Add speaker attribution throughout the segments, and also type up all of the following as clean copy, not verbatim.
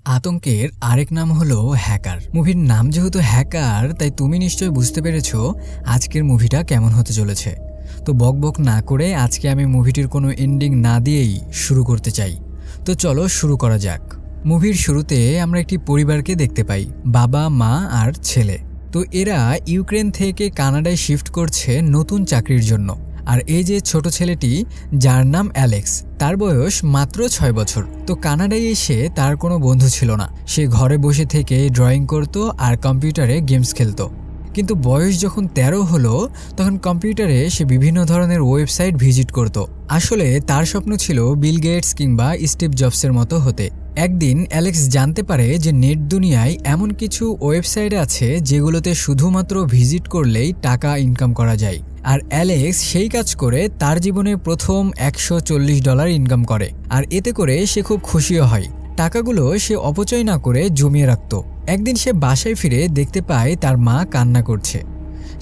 Speaker 1: আতঙ্কের আরেক নাম হলো হ্যাকার। মুভির নাম যেহেতু হ্যাকার, তাই তুমি নিশ্চয়ই বুঝতে পেরেছো আজকের মুভিটা কেমন হতে চলেছে। তো বকবক না করে আজকে আমি মুভিটির কোনো এন্ডিং না দিয়েই শুরু করতে চাই। তো চলো শুরু করা যাক। মুভির শুরুতে আমরা একটি পরিবারকে দেখতে পাই, বাবা, মা আর ছেলে। তো এরা ইউক্রেন থেকে কানাডায় শিফট করছে নতুন চাকরির জন্য। আর এই যে ছোট ছেলেটি, যার নাম অ্যালেক্স, তার বয়স মাত্র 6 বছর। তো কানাডায় এসে তার কোনো বন্ধু ছিল না। সে ঘরে বসে থেকে ড্রয়িং করত আর কম্পিউটারে গেমস খেলতো। কিন্তু বয়স যখন 13 হলো, তখন কম্পিউটারে সে বিভিন্ন ধরনের ওয়েবসাইট ভিজিট করত। আসলে তার স্বপ্ন ছিল বিল গেটস কিংবা স্টিভ জবসের মতো হতে। একদিন অ্যালেক্স জানতে পারে যে নেট দুনিয়ায় এমন কিছু ওয়েবসাইট আছে যেগুলোতে শুধুমাত্র ভিজিট করলেই টাকা ইনকাম করা যায়। আর অ্যালেক্স সেই কাজ করে তার জীবনে প্রথম $140 ইনকাম করে। আর এতে করে সে খুব খুশিও হয়। টাকাগুলো সে অপচয় না করে জমিয়ে রাখত। একদিন সে বাসায় ফিরে দেখতে পায় তার মা কান্না করছে।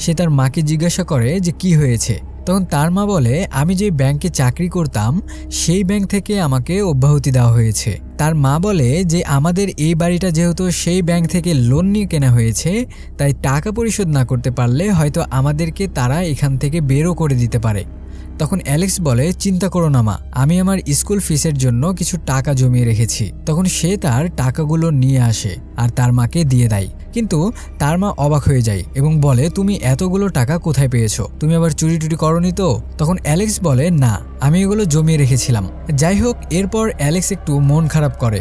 Speaker 1: সে তার মাকে জিজ্ঞাসা করে যে কি হয়েছে। তখন তার মা বলে, আমি যে ব্যাংকে চাকরি করতাম সেই ব্যাংক থেকে আমাকে অব্যাহতি দেওয়া হয়েছে। তার মা বলে যে আমাদের এই বাড়িটা যেহেতু সেই ব্যাংক থেকে লোন নিয়ে কেনা হয়েছে, তাই টাকা পরিশোধ না করতে পারলে হয়তো আমাদেরকে তারা এখান থেকে বেরও করে দিতে পারে। তখন অ্যালেক্স বলে, চিন্তা করো না মা, আমি আমার স্কুল ফিসের জন্য কিছু টাকা জমিয়ে রেখেছি। তখন সে তার টাকাগুলো নিয়ে আসে আর তার মাকে দিয়ে দেয়। কিন্তু তার মা অবাক হয়ে যায় এবং বলে, তুমি এতগুলো টাকা কোথায় পেয়েছো? তুমি আবার চুরি টুরি করনি তো? তখন অ্যালেক্স বলে, না, আমি এগুলো জমিয়ে রেখেছিলাম। যাই হোক, এরপর অ্যালেক্স একটু মন খারাপ করে,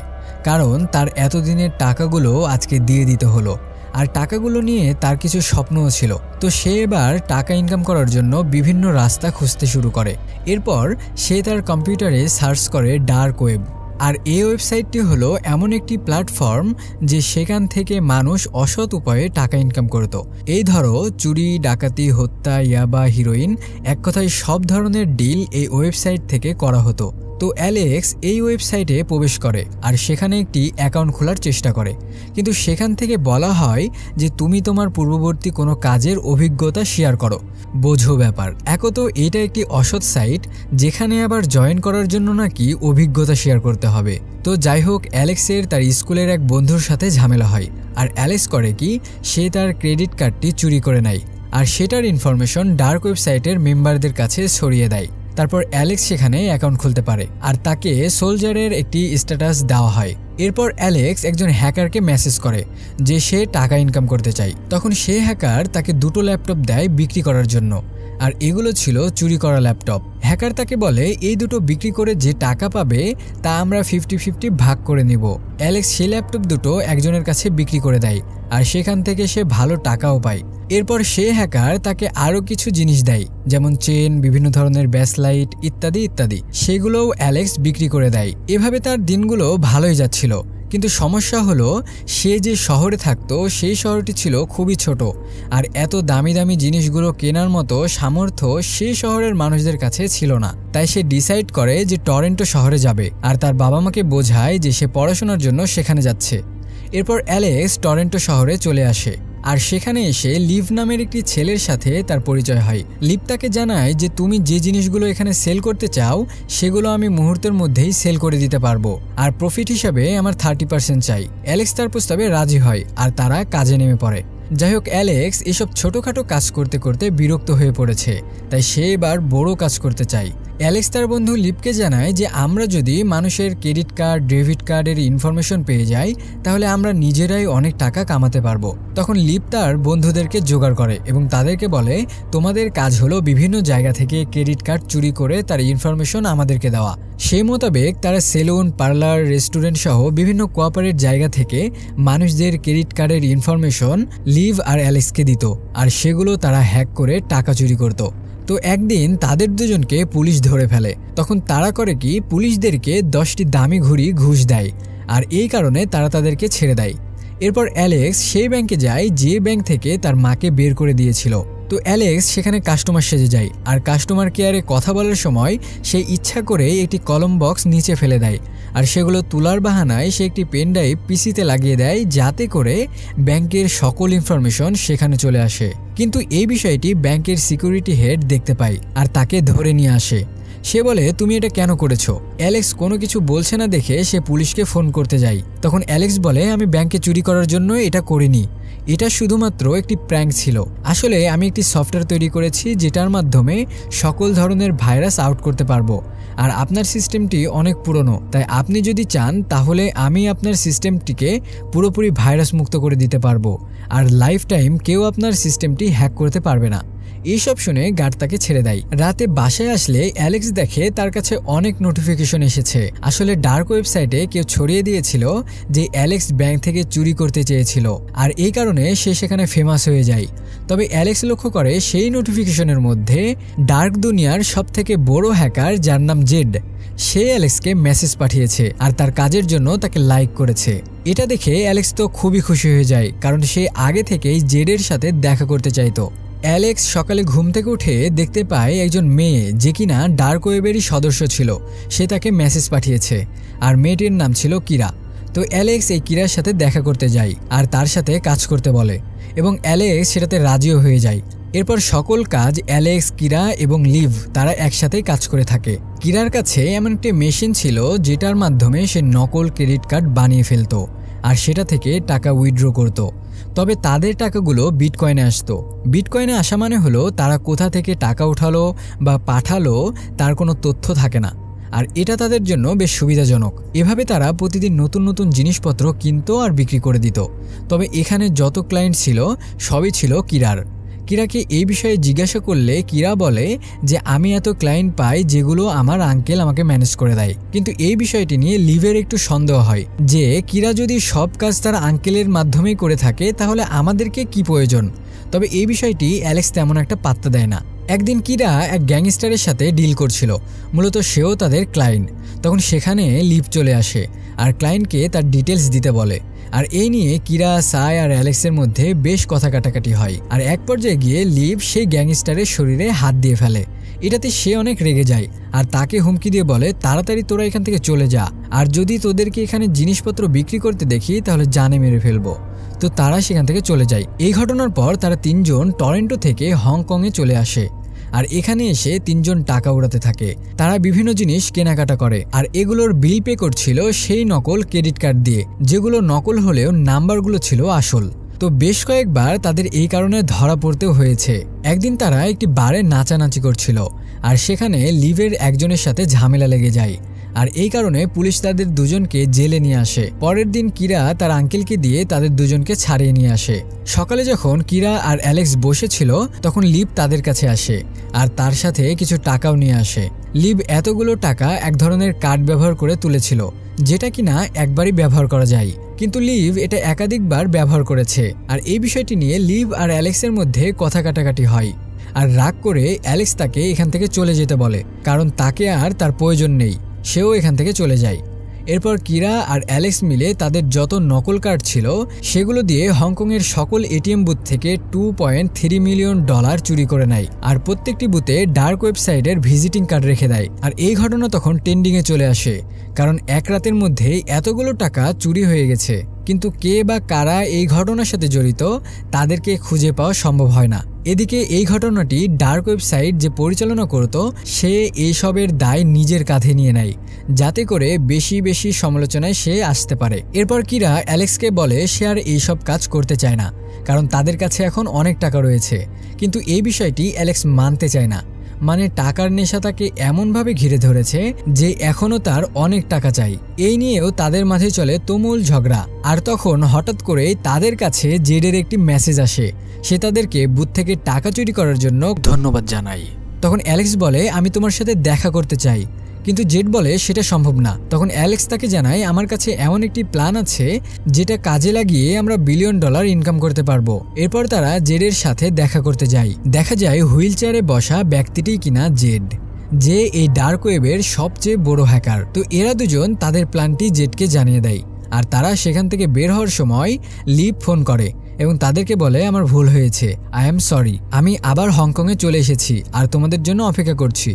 Speaker 1: কারণ তার এতদিনের টাকাগুলো আজকে দিয়ে দিতে হলো। আর টাকাগুলো নিয়ে তার কিছু স্বপ্নও ছিল। তো সে এবার টাকা ইনকাম করার জন্য বিভিন্ন রাস্তা খুঁজতে শুরু করে। এরপর সে তার কম্পিউটারে সার্চ করে ডার্ক ওয়েব। আর এই ওয়েবসাইটটি হলো এমন একটি প্ল্যাটফর্ম যে সেখান থেকে মানুষ অসৎ উপায়ে টাকা ইনকাম করত। এই ধরো চুরি, ডাকাতি, হত্যা, ইয়াবা, হিরোইন, এক কথায় সব ধরনের ডিল এই ওয়েবসাইট থেকে করা হতো। তো অ্যালেক্স এই ওয়েবসাইটে প্রবেশ করে আর সেখানে একটি অ্যাকাউন্ট খোলার চেষ্টা করে। কিন্তু সেখান থেকে বলা হয় যে তুমি তোমার পূর্ববর্তী কোনো কাজের অভিজ্ঞতা শেয়ার করো। বোঝো ব্যাপার। তো এটা একটি অসৎ সাইট, যেখানে আবার জয়েন করার জন্য নাকি অভিজ্ঞতা শেয়ার করতে হবে। তো যাই হোক, অ্যালেক্সের তার স্কুলের এক বন্ধুর সাথে ঝামেলা হয়। আর অ্যালেক্স করে কি, সে তার ক্রেডিট কার্ডটি চুরি করে নেয় আর সেটার ইনফরমেশন ডার্ক ওয়েবসাইটের মেম্বারদের কাছে ছড়িয়ে দেয়। তারপর অ্যালেক্স সেখানে অ্যাকাউন্ট খুলতে পারে আর তাকে সোলজারের একটি স্ট্যাটাস দেওয়া হয়। এরপর অ্যালেক্স একজন হ্যাকারকে মেসেজ করে যে সে টাকা ইনকাম করতে চায়। তখন সে হ্যাকার তাকে 2টো ল্যাপটপ দেয় বিক্রি করার জন্য। আর এগুলো ছিল চুরি করা ল্যাপটপ। হ্যাকার তাকে বলে, এই দুটো বিক্রি করে যে টাকা পাবে তা আমরা 50-50 ভাগ করে নিব। অ্যালেক্স সেই ল্যাপটপ দুটো একজনের কাছে বিক্রি করে দেয় আর সেখান থেকে সে ভালো টাকাও পায়। এরপর সে হ্যাকার তাকে আরও কিছু জিনিস দেয়, যেমন চেন, বিভিন্ন ধরনের ব্যাসলাইট ইত্যাদি ইত্যাদি। সেগুলোও অ্যালেক্স বিক্রি করে দেয়। এভাবে তার দিনগুলো ভালোই যাচ্ছিল। কিন্তু সমস্যা হলো, সে যে শহরে থাকতো সেই শহরটি ছিল খুবই ছোট। আর এত দামি দামি জিনিসগুলো কেনার মতো সামর্থ্য সেই শহরের মানুষদের কাছে ছিল না। তাই সে ডিসাইড করে যে টরন্টো শহরে যাবে আর তার বাবা মাকে বোঝায় যে সে পড়াশোনার জন্য সেখানে যাচ্ছে। এরপর অ্যালেক্স টরন্টো শহরে চলে আসে আর সেখানে এসে লিভ নামের একটি ছেলের সাথে তার পরিচয় হয়। লিভ তাকে জানায় যে তুমি যে জিনিসগুলো এখানে সেল করতে চাও সেগুলো আমি মুহূর্তের মধ্যেই সেল করে দিতে পারবো আর প্রফিট হিসাবে আমার 30% চাই। অ্যালেক্স তার প্রস্তাবে রাজি হয় আর তারা কাজে নেমে পড়ে। যাই হোক, অ্যালেক্স এসব ছোটোখাটো কাজ করতে করতে বিরক্ত হয়ে পড়েছে, তাই সে এবার বড় কাজ করতে চায়। অ্যালেক্স তার বন্ধু লিভকে জানায় যে আমরা যদি মানুষের ক্রেডিট কার্ড, ডেবিট কার্ডের ইনফরমেশন পেয়ে যাই তাহলে আমরা নিজেরাই অনেক টাকা কামাতে পারবো। তখন লিভ তার বন্ধুদেরকে জোগাড় করে এবং তাদেরকে বলে, তোমাদের কাজ হলো বিভিন্ন জায়গা থেকে ক্রেডিট কার্ড চুরি করে তার ইনফরমেশন আমাদেরকে দেওয়া। সেই মোতাবেক তারা সেলুন, পার্লার, রেস্টুরেন্ট সহ বিভিন্ন কোঅপারেট জায়গা থেকে মানুষদের ক্রেডিট কার্ডের ইনফরমেশন লিভ আর অ্যালেক্সকে দিত আর সেগুলো তারা হ্যাক করে টাকা চুরি করত। তো একদিন তাদের দুজনকে পুলিশ ধরে ফেলে। তখন তারা করে কি, পুলিশদেরকে 10টি দামি ঘুড়ি ঘুষ দেয় আর এই কারণে তারা তাদেরকে ছেড়ে দেয়। এরপর অ্যালেক্স সেই ব্যাংকে যায় যে ব্যাংক থেকে তার মাকে বের করে দিয়েছিল। তো অ্যালেক্স সেখানে কাস্টমার সেজে যায় আর কাস্টমার কেয়ারে কথা বলার সময় সে ইচ্ছা করে একটি কলম বক্স নিচে ফেলে দেয় আর সেগুলো তোলার বাহানায় সে একটি পেন ড্রাইভ পিসিতে লাগিয়ে দেয়, যাতে করে ব্যাংকের সকল ইনফরমেশন সেখানে চলে আসে। কিন্তু এই বিষয়টি ব্যাংকের সিকিউরিটি হেড দেখতে পায় আর তাকে ধরে নিয়ে আসে। সে বলে তুমি এটা কেন করেছো। অ্যালেক্স কোনো কিছু বলছে না দেখে সে পুলিশকে ফোন করতে যায়। তখন অ্যালেক্স বলে আমি ব্যাংকে চুরি করার জন্য এটা করিনি, এটা শুধুমাত্র একটি প্র্যাঙ্ক ছিল। আসলে আমি একটি সফটওয়্যার তৈরি করেছি যেটার মাধ্যমে সকল ধরনের ভাইরাস আউট করতে পারবো, আর আপনার সিস্টেমটি অনেক পুরনো, তাই আপনি যদি চান তাহলে আমি আপনার সিস্টেমটিকে পুরোপুরি ভাইরাস মুক্ত করে দিতে পারবো, আর লাইফ টাইম কেউ আপনার সিস্টেমটি হ্যাক করতে পারবে না। এইসব শুনে গার্ড তাকে ছেড়ে দেয়। রাতে বাসায় আসলে অ্যালেক্স দেখে তার কাছে অনেক নোটিফিকেশন এসেছে। আসলে ডার্ক ওয়েবসাইটে কেউ ছড়িয়ে দিয়েছিল যে অ্যালেক্স ব্যাংক থেকে চুরি করতে চেয়েছিল, আর এই কারণে সে সেখানে ফেমাস হয়ে যায়। তবে অ্যালেক্স লক্ষ্য করে সেই নোটিফিকেশনের মধ্যে ডার্ক দুনিয়ার সবথেকে বড় হ্যাকার যার নাম জেড, সে অ্যালেক্সকে মেসেজ পাঠিয়েছে আর তার কাজের জন্য তাকে লাইক করেছে। এটা দেখে অ্যালেক্স তো খুবই খুশি হয়ে যায়, কারণ সে আগে থেকেই জেডের সাথে দেখা করতে চাইতো। অ্যালেক্স সকালে ঘুম থেকে উঠে দেখতে পায় একজন মেয়ে যে কিনা ডার্ক ওয়েবেরই সদস্য ছিল, সে তাকে মেসেজ পাঠিয়েছে, আর মেয়েটির নাম ছিল কিরা। তো অ্যালেক্স এই কিরার সাথে দেখা করতে যায় আর তার সাথে কাজ করতে বলে, এবং অ্যালেক্স সেটাতে রাজিও হয়ে যায়। এরপর সকল কাজ অ্যালেক্স, কিরা এবং লিভ তারা একসাথেই কাজ করে থাকে। কিরার কাছে এমন একটি মেশিন ছিল যেটার মাধ্যমে সে নকল ক্রেডিট কার্ড বানিয়ে ফেলতো আর সেটা থেকে টাকা উইথড্র করত। তবে তাদের টাকাগুলো বিটকয়েনে আসতো। বিটকয়েনে আসা মানে হলো তারা কোথা থেকে টাকা উঠালো বা পাঠালো তার কোনো তথ্য থাকে না, আর এটা তাদের জন্য বেশ সুবিধাজনক। এভাবে তারা প্রতিদিন নতুন নতুন জিনিসপত্র কিনতো আর বিক্রি করে দিত। তবে এখানে যত ক্লায়েন্ট ছিল সবই ছিল কিরার। কিরাকে এই বিষয়ে জিজ্ঞাসা করলে কিরা বলে যে আমি এত ক্লায়েন্ট পাই যেগুলো আমার আঙ্কেল আমাকে ম্যানেজ করে দেয়। কিন্তু এই বিষয়টি নিয়ে লিভের একটু সন্দেহ হয় যে কিরা যদি সব কাজ তার আঙ্কেলের মাধ্যমেই করে থাকে তাহলে আমাদেরকে কি প্রয়োজন। তবে এই বিষয়টি অ্যালেক্স তেমন একটা পাত্তা দেয় না। একদিন কিরা এক গ্যাংস্টারের সাথে ডিল করছিল, মূলত সেও তাদের ক্লায়েন্ট। তখন সেখানে লিভ চলে আসে আর ক্লায়েন্টকে তার ডিটেলস দিতে বলে, আর এই নিয়ে কিরা, সাই আর অ্যালেক্সের মধ্যে বেশ কথা কাটাকাটি হয়। আর এক পর্যায়ে গিয়ে লিভ সেই গ্যাংস্টারের শরীরে হাত দিয়ে ফেলে। এটাতে সে অনেক রেগে যায় আর তাকে হুমকি দিয়ে বলে তাড়াতাড়ি তোরা এখান থেকে চলে যা, আর যদি তোদেরকে এখানে জিনিসপত্র বিক্রি করতে দেখি তাহলে জানে মেরে ফেলবো। তো তারা সেখান থেকে চলে যায়। এই ঘটনার পর তারা তিনজন টরেন্টো থেকে হংকংয়ে চলে আসে, আর এখানে এসে তিনজন টাকা উড়াতে থাকে। তারা বিভিন্ন জিনিস কেনাকাটা করে আর এগুলোর বিল পে করছিল সেই নকল ক্রেডিট কার্ড দিয়ে, যেগুলো নকল হলেও নাম্বারগুলো ছিল আসল। তো বেশ কয়েকবার তাদের এই কারণে ধরা পড়তেও হয়েছে। একদিন তারা একটি বারে নাচানাচি করছিল আর সেখানে লিভের একজনের সাথে ঝামেলা লেগে যায়, আর এই কারণে পুলিশ তাদের দুজনকে জেলে নিয়ে আসে। পরের দিন কিরা তার আঙ্কেলকে দিয়ে তাদের দুজনকে ছাড়িয়ে নিয়ে আসে। সকালে যখন কিরা আর অ্যালেক্স বসেছিল তখন লিভ তাদের কাছে আসে আর তার সাথে কিছু টাকাও নিয়ে আসে। লিভ এতগুলো টাকা এক ধরনের কার্ড ব্যবহার করে তুলেছিল যেটা কিনা একবারই ব্যবহার করা যায়, কিন্তু লিভ এটা একাধিকবার ব্যবহার করেছে। আর এই বিষয়টি নিয়ে লিভ আর অ্যালেক্সের মধ্যে কথা কাটাকাটি হয়, আর রাগ করে অ্যালেক্স তাকে এখান থেকে চলে যেতে বলে, কারণ তাকে আর তার প্রয়োজন নেই। সেও এখান থেকে চলে যায়। এরপর কিরা আর অ্যালেক্স মিলে তাদের যত নকল কার্ড ছিল সেগুলো দিয়ে হংকংয়ের সকল এটিএম বুথ থেকে $2.3 মিলিয়ন চুরি করে নেয়, আর প্রত্যেকটি বুথে ডার্ক ওয়েবসাইটের ভিজিটিং কার্ড রেখে দেয়। আর এই ঘটনা তখন ট্রেন্ডিংয়ে চলে আসে, কারণ এক রাতের মধ্যেই এতগুলো টাকা চুরি হয়ে গেছে। কিন্তু কে বা কারা এই ঘটনার সাথে জড়িত তাদেরকে খুঁজে পাওয়া সম্ভব হয় না। এদিকে এই ঘটনাটি ডার্ক ওয়েবসাইট যে পরিচালনা করত সে এইসবের দায় নিজের কাঁধে নিয়ে নেয়, যাতে করে বেশি বেশি সমালোচনায় সে আসতে পারে। এরপর কিরা অ্যালেক্সকে বলে সে আর এইসব কাজ করতে চায় না, কারণ তাদের কাছে এখন অনেক টাকা রয়েছে। কিন্তু এই বিষয়টি অ্যালেক্স মানতে চায় না, মানে টাকার নেশা তাকে এমনভাবে ঘিরে ধরেছে যে এখনও তার অনেক টাকা চাই। এই নিয়েও তাদের মাঝে চলে তুমুল ঝগড়া। আর তখন হঠাৎ করে তাদের কাছে জেডের একটি মেসেজ আসে, সে তাদেরকে বুথ থেকে টাকা চুরি করার জন্য ধন্যবাদ জানায়। তখন অ্যালেক্স বলে আমি তোমার সাথে দেখা করতে চাই, কিন্তু জেড বলে সেটা সম্ভব না। তখন অ্যালেক্স তাকে জানায় আমার কাছে এমন একটি প্ল্যান আছে যেটা কাজে লাগিয়ে আমরা $1 বিলিয়ন ইনকাম করতে পারবো। এরপর তারা জেডের সাথে দেখা করতে যায়। দেখা যায় হুইল চেয়ারে বসা ব্যক্তিটি কিনা জেড, যে এই ডার্ক ওয়েবের সবচেয়ে বড় হ্যাকার। তো এরা দুজন তাদের প্ল্যানটি জেডকে জানিয়ে দেয়, আর তারা সেখান থেকে বের হওয়ার সময় লিভ ফোন করে এবং তাদেরকে বলে আমার ভুল হয়েছে, আই এম সরি, আমি আবার হংকংয়ে চলে এসেছি আর তোমাদের জন্য অপেক্ষা করছি।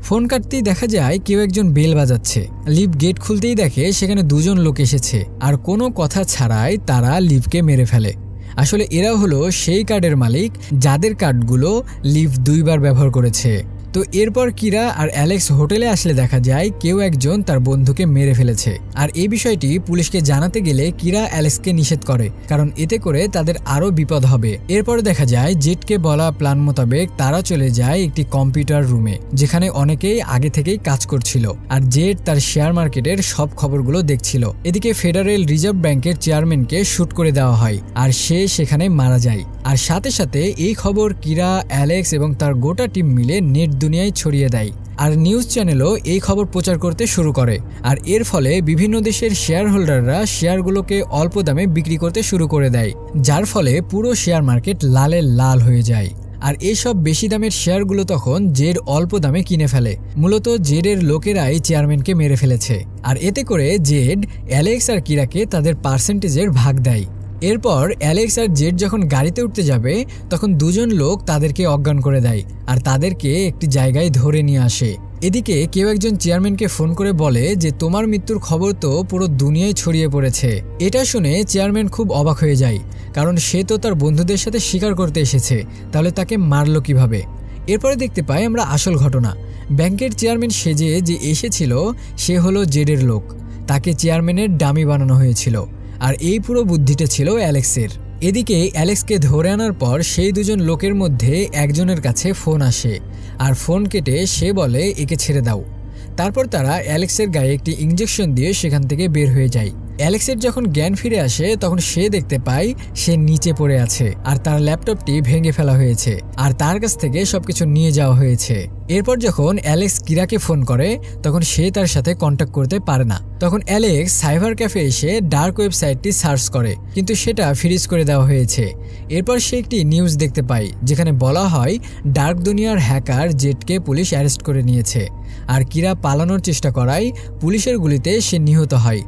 Speaker 1: ফোন কাটতেই দেখা যায় কেউ একজন বেল বাজাচ্ছে। লিভ গেট খুলতেই দেখে সেখানে দুজন লোক এসেছে, আর কোনো কথা ছাড়াই তারা লিভকে মেরে ফেলে। আসলে এরা হলো সেই কার্ডের মালিক যাদের কার্ডগুলো লিভ 2বার ব্যবহার করেছে। তো এরপর কিরা আর অ্যালেক্স হোটেলে আসলে দেখা যায় কেউ একজন তার বন্ধুকে মেরে ফেলেছে। আর এই বিষয়টি পুলিশকে জানাতে গেলে কিরা অ্যালেক্সকে নিষেধ করে, কারণ এতে করে তাদের আরও বিপদ হবে। এরপর দেখা যায় জেডকে বলা প্ল্যান মোতাবেক তারা চলে যায় একটি কম্পিউটার রুমে, যেখানে অনেকেই আগে থেকেই কাজ করছিল। আর জেড তার শেয়ার মার্কেটের সব খবরগুলো দেখছিল। এদিকে ফেডারেল রিজার্ভ ব্যাংকের চেয়ারম্যানকে শুট করে দেওয়া হয়, আর সে সেখানে মারা যায়। আর সাথে সাথে এই খবর কিরা, অ্যালেক্স এবং তার গোটা টিম মিলে নেট দুনিয়ায় ছড়িয়ে দেয়। আর নিউজ চ্যানেলও এই খবর প্রচার করতে শুরু করে। আর এর ফলে বিভিন্ন দেশের শেয়ার হোল্ডাররা শেয়ারগুলোকে অল্প দামে বিক্রি করতে শুরু করে দেয়, যার ফলে পুরো শেয়ার মার্কেট লালে লাল হয়ে যায়। আর এইসব বেশি দামের শেয়ারগুলো তখন জেড অল্প দামে কিনে ফেলে। মূলত জেডের লোকেরাই চেয়ারম্যানকে মেরে ফেলেছে। আর এতে করে জেড, অ্যালেক্স আর কিরাকে তাদের পার্সেন্টেজের ভাগ দেয়। এরপর অ্যালেক্স আর জেড যখন গাড়িতে উঠতে যাবে, তখন দুজন লোক তাদেরকে অজ্ঞান করে দেয় আর তাদেরকে একটি জায়গায় ধরে নিয়ে আসে। এদিকে কেউ একজন চেয়ারম্যানকে ফোন করে বলে যে তোমার মৃত্যুর খবর তো পুরো দুনিয়ায় ছড়িয়ে পড়েছে। এটা শুনে চেয়ারম্যান খুব অবাক হয়ে যায়, কারণ সে তো তার বন্ধুদের সাথে শিকার করতে এসেছে, তাহলে তাকে মারলো কিভাবে। এরপরে দেখতে পাই আমরা আসল ঘটনা। ব্যাংকের চেয়ারম্যান সেজে যে এসেছিল সে হলো জেডের লোক। তাকে চেয়ারম্যানের ডামি বানানো হয়েছিল। আর এই পুরো বুদ্ধিটা ছিল অ্যালেক্সের। এদিকে অ্যালেক্সকে ধরে আনার পর সেই দুজন লোকের মধ্যে একজনের কাছে ফোন আসে, আর ফোন কেটে সে বলে একে ছেড়ে দাও। তারপর তারা অ্যালেক্সের গায়ে একটি ইঞ্জেকশন দিয়ে সেখান থেকে বের হয়ে যায়। অ্যালেক্সের যখন জ্ঞান ফিরে আসে তখন সে দেখতে পায় সে নিচে পড়ে আছে, আর তার ল্যাপটপটি ভেঙে ফেলা হয়েছে, আর তার কাছ থেকে সবকিছু নিয়ে যাওয়া হয়েছে। এরপর যখন অ্যালেক্স কিরাকে ফোন করে তখন সে তার সাথে কন্ট্যাক্ট করতে পারে না। তখন অ্যালেক্স সাইবার ক্যাফে এসে ডার্ক ওয়েবসাইটটি সার্চ করে, কিন্তু সেটা ফ্রিজ করে দেওয়া হয়েছে। এরপর সে একটি নিউজ দেখতে পায় যেখানে বলা হয় ডার্ক দুনিয়ার হ্যাকার জেডকে পুলিশ অ্যারেস্ট করে নিয়েছে, আর কিরা পালানোর চেষ্টা করায় পুলিশের গুলিতে সে নিহত হয়।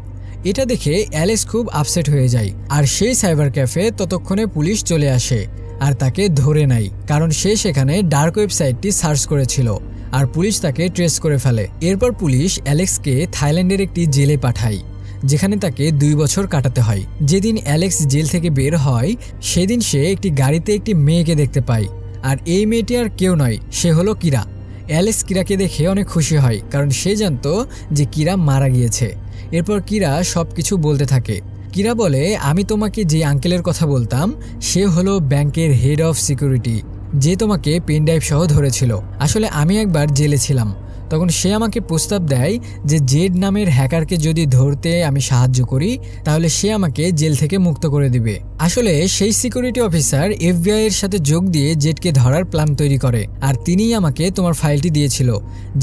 Speaker 1: এটা দেখে অ্যালেক্স খুব আপসেট হয়ে যায়। আর সেই সাইবার ক্যাফে ততক্ষণে পুলিশ চলে আসে আর তাকে ধরে নেয়, কারণ সে সেখানে ডার্ক ওয়েবসাইটটি সার্চ করেছিল। আর পুলিশ তাকে ট্রেস করে ফেলে। এরপর পুলিশ অ্যালেক্সকে থাইল্যান্ডের একটি জেলে পাঠায়, যেখানে তাকে 2 বছর কাটাতে হয়। যেদিন অ্যালেক্স জেল থেকে বের হয় সেদিন সে একটি গাড়িতে একটি মেয়েকে দেখতে পায়, আর এই মেয়েটি আর কেউ নয়, সে হলো কিরা। অ্যালেক্স কিরাকে দেখে অনেক খুশি হয়, কারণ সে জানতো যে কিরা মারা গিয়েছে। এরপর কিরা সবকিছু বলতে থাকে। কিরা বলে আমি তোমাকে যে আঙ্কেলের কথা বলতাম সে হলো ব্যাংকের হেড অফ সিকিউরিটি, যে তোমাকে পেন ড্রাইভ সহ ধরেছিল। আসলে আমি একবার জেলে ছিলাম, তখন সে আমাকে প্রস্তাব দেয় যে জেড নামের হ্যাকারকে যদি ধরতে আমি সাহায্য করি তাহলে সে আমাকে জেল থেকে মুক্ত করে দিবে। আসলে সেই সিকিউরিটি অফিসার FBI এর সাথে যোগ দিয়ে জেডকে ধরার প্ল্যান তৈরি করে, আর তিনিই আমাকে তোমার ফাইলটি দিয়েছিল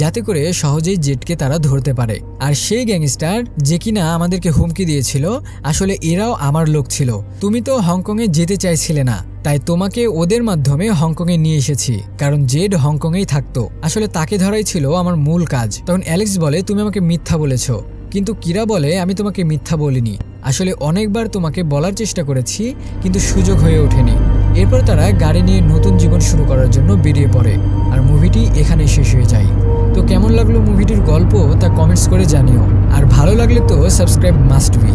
Speaker 1: যাতে করে সহজেই জেডকে তারা ধরতে পারে। আর সেই গ্যাংস্টার যে কিনা আমাদেরকে হুমকি দিয়েছিল, আসলে এরাও আমার লোক ছিল। তুমি তো হংকংয়ে যেতে চাইছিলে না, তাই তোমাকে ওদের মাধ্যমে হংকংয়ে নিয়ে এসেছি, কারণ জেড হংকংয়েই থাকতো। আসলে তাকে ধরাই ছিল আমার মূল কাজ। তখন অ্যালেক্স বলে তুমি আমাকে মিথ্যা বলেছো, কিন্তু কিরা বলে আমি তোমাকে মিথ্যা বলিনি। আসলে অনেকবার তোমাকে বলার চেষ্টা করেছি, কিন্তু সুযোগ হয়ে ওঠেনি। এরপর তারা গাড়ি নিয়ে নতুন জীবন শুরু করার জন্য বেরিয়ে পড়ে, আর মুভিটি এখানেই শেষ হয়ে যায়। তো কেমন লাগলো মুভিটির গল্প তা কমেন্টস করে জানিও, আর ভালো লাগলে তো সাবস্ক্রাইব মাস্ট বি।